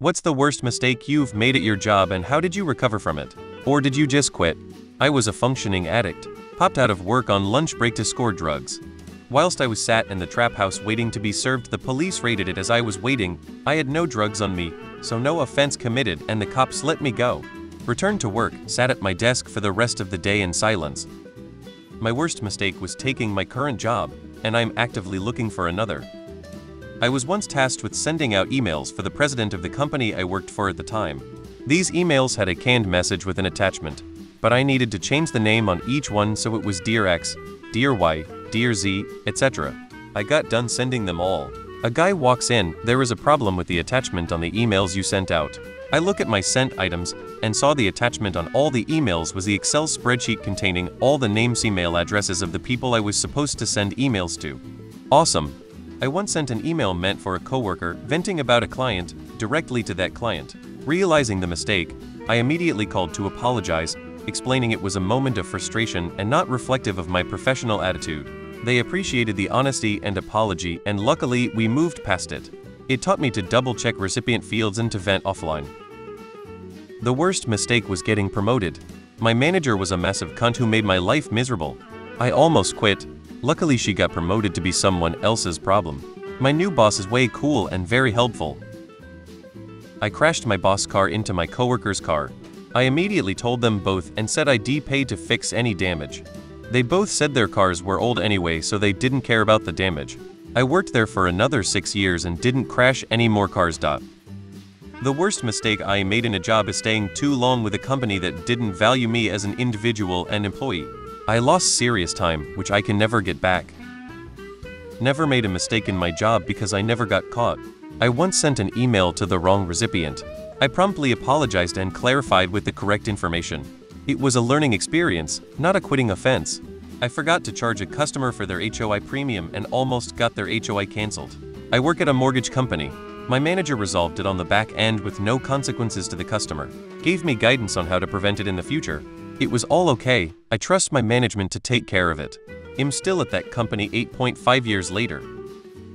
What's the worst mistake you've made at your job and how did you recover from it? Or did you just quit? I was a functioning addict. Popped out of work on lunch break to score drugs. Whilst I was sat in the trap house waiting to be served, the police raided it. As I was waiting, I had no drugs on me, so no offense committed, and the cops let me go. Returned to work, sat at my desk for the rest of the day in silence. My worst mistake was taking my current job, and I'm actively looking for another. I was once tasked with sending out emails for the president of the company I worked for at the time. These emails had a canned message with an attachment, but I needed to change the name on each one so it was Dear X, Dear Y, Dear Z, etc. I got done sending them all. A guy walks in. There is a problem with the attachment on the emails you sent out. I look at my sent items and saw the attachment on all the emails was the Excel spreadsheet containing all the names, email addresses of the people I was supposed to send emails to. Awesome. I once sent an email meant for a coworker venting about a client directly to that client. Realizing the mistake, I immediately called to apologize, explaining it was a moment of frustration and not reflective of my professional attitude. They appreciated the honesty and apology, and luckily we moved past it. It taught me to double-check recipient fields and to vent offline. The worst mistake was getting promoted. My manager was a massive cunt who made my life miserable. I almost quit. Luckily she got promoted to be someone else's problem. My new boss is way cool and very helpful. I crashed my boss' car into my coworker's car. I immediately told them both and said I'd pay to fix any damage. They both said their cars were old anyway, so they didn't care about the damage. I worked there for another 6 years and didn't crash any more cars. The worst mistake I made in a job is staying too long with a company that didn't value me as an individual and employee. I lost serious time, which I can never get back. Never made a mistake in my job because I never got caught. I once sent an email to the wrong recipient. I promptly apologized and clarified with the correct information. It was a learning experience, not a quitting offense. I forgot to charge a customer for their HOI premium and almost got their HOI cancelled. I work at a mortgage company. My manager resolved it on the back end with no consequences to the customer. Gave me guidance on how to prevent it in the future. It was all okay. I trust my management to take care of it. I'm still at that company 8.5 years later.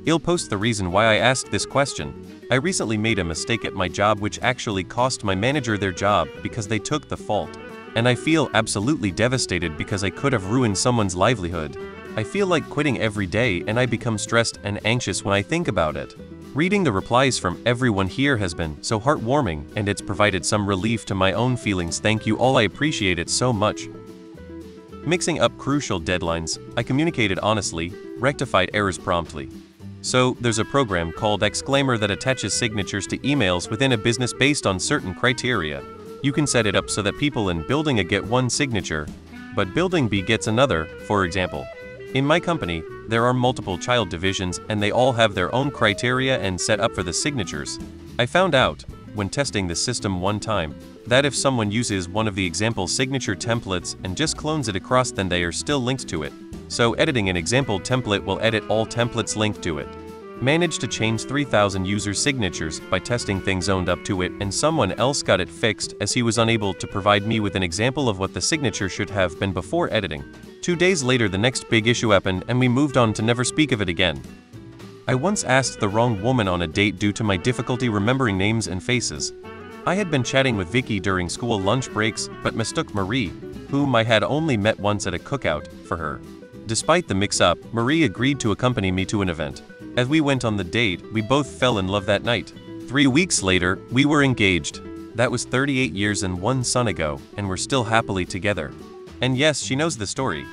I'll post the reason why I asked this question. I recently made a mistake at my job which actually cost my manager their job because they took the fault. And I feel absolutely devastated because I could have ruined someone's livelihood. I feel like quitting every day and I become stressed and anxious when I think about it. Reading the replies from everyone here has been so heartwarming, and it's provided some relief to my own feelings. Thank you all, I appreciate it so much. Mixing up crucial deadlines, I communicated honestly, rectified errors promptly. So, there's a program called Exclaimer that attaches signatures to emails within a business based on certain criteria. You can set it up so that people in building A get one signature, but building B gets another. For example, in my company, there are multiple child divisions and they all have their own criteria and set up for the signatures. I found out, when testing the system one time, that if someone uses one of the example signature templates and just clones it across, then they are still linked to it. So editing an example template will edit all templates linked to it. Managed to change 3,000 user signatures by testing things owned up to it, and someone else got it fixed as he was unable to provide me with an example of what the signature should have been before editing. 2 days later, the next big issue happened and we moved on to never speak of it again. I once asked the wrong woman on a date due to my difficulty remembering names and faces. I had been chatting with Vicky during school lunch breaks, but mistook Marie, whom I had only met once at a cookout, for her. Despite the mix-up, Marie agreed to accompany me to an event. As we went on the date, we both fell in love that night. 3 weeks later, we were engaged. That was 38 years and 1 son ago, and we're still happily together. And yes, she knows the story.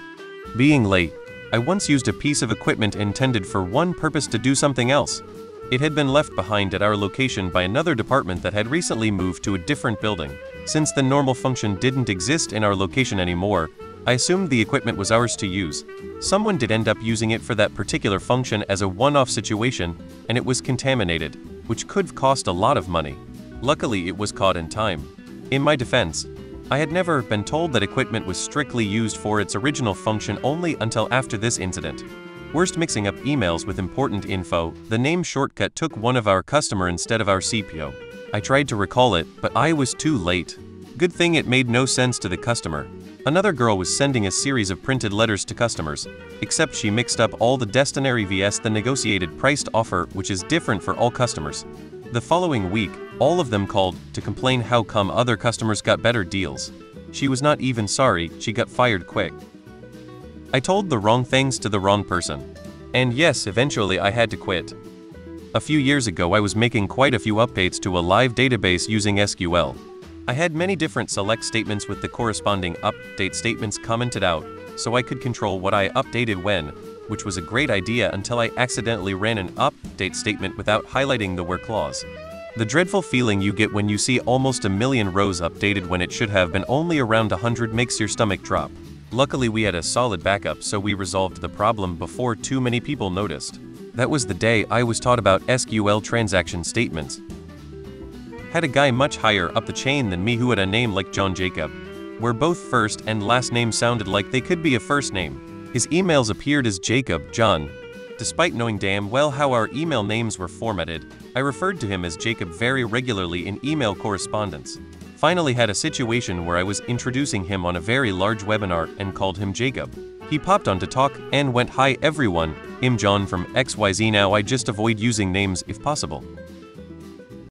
Being late, I once used a piece of equipment intended for one purpose to do something else. It had been left behind at our location by another department that had recently moved to a different building. Since the normal function didn't exist in our location anymore, I assumed the equipment was ours to use. Someone did end up using it for that particular function as a one-off situation, and it was contaminated, which could cost a lot of money. Luckily, it was caught in time. In my defense, I had never been told that equipment was strictly used for its original function only until after this incident. Worst, mixing up emails with important info. The name shortcut took one of our customer instead of our CPO. I tried to recall it, but I was too late. Good thing it made no sense to the customer. Another girl was sending a series of printed letters to customers, except she mixed up all the destinary vs the negotiated priced offer, which is different for all customers. The following week, all of them called to complain how come other customers got better deals. She was not even sorry, she got fired quick. I told the wrong things to the wrong person. And yes, eventually I had to quit. A few years ago I was making quite a few updates to a live database using SQL. I had many different select statements with the corresponding update statements commented out, so I could control what I updated when, which was a great idea until I accidentally ran an update statement without highlighting the where clause. The dreadful feeling you get when you see almost a million rows updated when it should have been only around 100 makes your stomach drop. Luckily we had a solid backup, so we resolved the problem before too many people noticed. That was the day I was taught about SQL transaction statements. Had a guy much higher up the chain than me who had a name like John Jacob, where both first and last names sounded like they could be a first name. His emails appeared as Jacob John. Despite knowing damn well how our email names were formatted, I referred to him as Jacob very regularly in email correspondence. Finally had a situation where I was introducing him on a very large webinar and called him Jacob. He popped on to talk and went, "Hi everyone, I'm John from XYZ. Now I just avoid using names if possible."